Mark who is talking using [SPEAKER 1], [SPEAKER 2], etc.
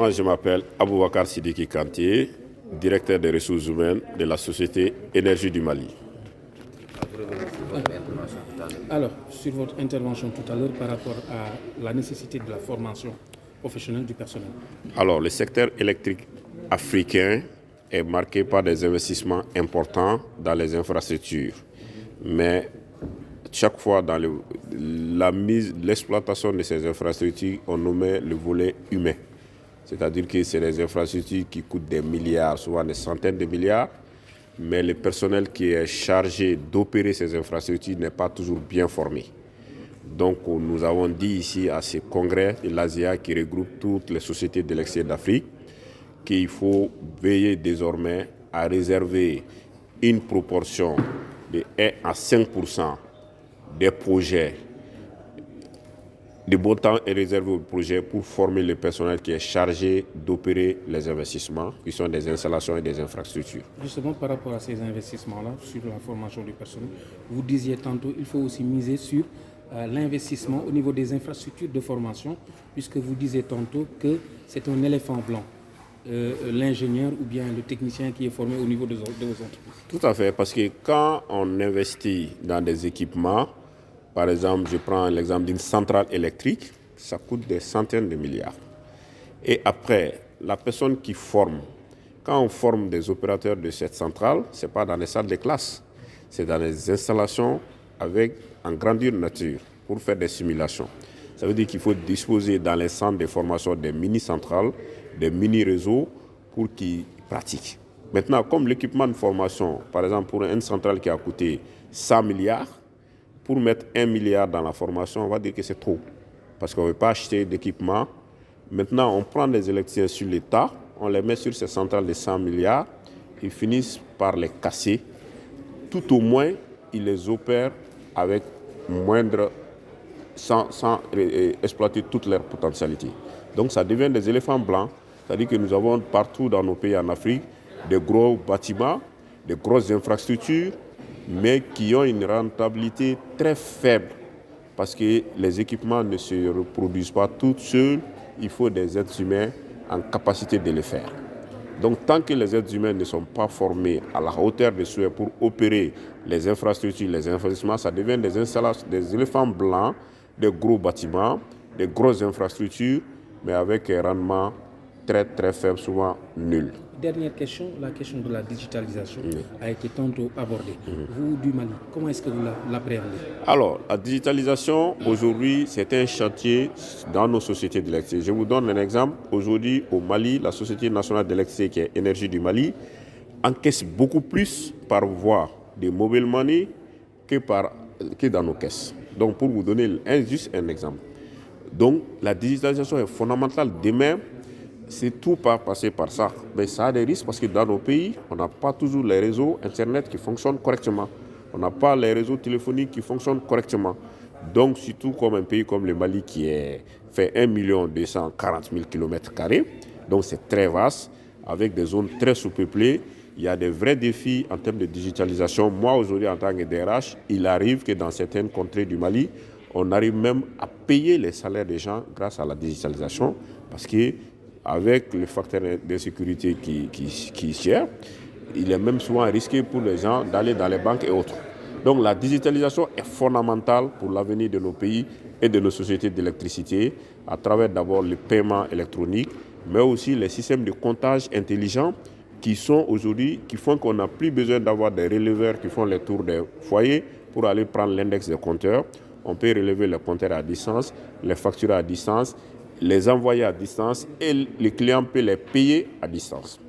[SPEAKER 1] Moi, je m'appelle Aboubakar Sidiki Kanté, directeur des ressources humaines de la société Énergie du Mali.
[SPEAKER 2] Alors, sur votre intervention tout à l'heure par rapport à la nécessité de la formation professionnelle du personnel.
[SPEAKER 1] Alors, le secteur électrique africain est marqué par des investissements importants dans les infrastructures. Mais chaque fois dans l'exploitation de ces infrastructures, on nomme le volet humain. C'est-à-dire que c'est des infrastructures qui coûtent des milliards, souvent des centaines de milliards, mais le personnel qui est chargé d'opérer ces infrastructures n'est pas toujours bien formé. Donc nous avons dit ici à ce congrès de l'ASEA qui regroupe toutes les sociétés de l'extérieur d'Afrique qu'il faut veiller désormais à réserver une proportion de 1 à 5% des projets. Le bon temps est réservé au projet pour former le personnel qui est chargé d'opérer les investissements, qui sont des installations et des infrastructures.
[SPEAKER 2] Justement, par rapport à ces investissements-là, sur la formation du personnel, vous disiez tantôt qu'il faut aussi miser sur l'investissement au niveau des infrastructures de formation, puisque vous disiez tantôt que c'est un éléphant blanc, l'ingénieur ou bien le technicien qui est formé au niveau de vos entreprises.
[SPEAKER 1] Tout à fait, parce que quand on investit dans des équipements, par exemple, je prends l'exemple d'une centrale électrique, ça coûte des centaines de milliards. Et après, la personne qui forme, quand on forme des opérateurs de cette centrale, ce n'est pas dans les salles de classe, c'est dans les installations en grandeur nature pour faire des simulations. Ça veut dire qu'il faut disposer dans les centres de formation des mini-centrales, des mini-réseaux pour qu'ils pratiquent. Maintenant, comme l'équipement de formation, par exemple pour une centrale qui a coûté 100 milliards, pour mettre 1 milliard dans la formation, on va dire que c'est trop. Parce qu'on ne veut pas acheter d'équipement. Maintenant, on prend des électriciens sur l'État, on les met sur ces centrales de 100 milliards, ils finissent par les casser. Tout au moins, ils les opèrent avec sans exploiter toute leur potentialité. Donc ça devient des éléphants blancs. C'est-à-dire que nous avons partout dans nos pays en Afrique des gros bâtiments, des grosses infrastructures, mais qui ont une rentabilité très faible parce que les équipements ne se reproduisent pas tout seuls, il faut des êtres humains en capacité de le faire. Donc tant que les êtres humains ne sont pas formés à la hauteur des souhaits pour opérer les infrastructures, les investissements, ça devient des installations, des éléphants blancs, des gros bâtiments, des grosses infrastructures, mais avec un rendement très très faible, souvent nul.
[SPEAKER 2] Dernière question, la question de la digitalisation a été tantôt abordée. Vous, du Mali, comment est-ce que vous l'appréhendez?
[SPEAKER 1] Alors, la digitalisation, aujourd'hui, c'est un chantier dans nos sociétés d'électricité. Je vous donne un exemple. Aujourd'hui, au Mali, la Société nationale d'électricité, qui est Énergie du Mali, encaisse beaucoup plus par voie de mobile money que dans nos caisses. Donc, pour vous donner juste un exemple. Donc, la digitalisation est fondamentale. Demain, c'est tout pas passer par ça. Mais ça a des risques parce que dans nos pays, on n'a pas toujours les réseaux Internet qui fonctionnent correctement. On n'a pas les réseaux téléphoniques qui fonctionnent correctement. Donc, surtout comme un pays comme le Mali qui fait 1 240 000 km², donc c'est très vaste, avec des zones très sous-peuplées. Il y a des vrais défis en termes de digitalisation. Moi, aujourd'hui, en tant que DRH, il arrive que dans certaines contrées du Mali, on arrive même à payer les salaires des gens grâce à la digitalisation parce que avec le facteur d'insécurité qui gère, il est même souvent risqué pour les gens d'aller dans les banques et autres. Donc la digitalisation est fondamentale pour l'avenir de nos pays et de nos sociétés d'électricité à travers d'abord le paiement électronique, mais aussi les systèmes de comptage intelligents qui font qu'on n'a plus besoin d'avoir des releveurs qui font les tours des foyers pour aller prendre l'index des compteurs. On peut relever les compteurs à distance, les facturer à distance, les envoyer à distance et les clients peuvent les payer à distance.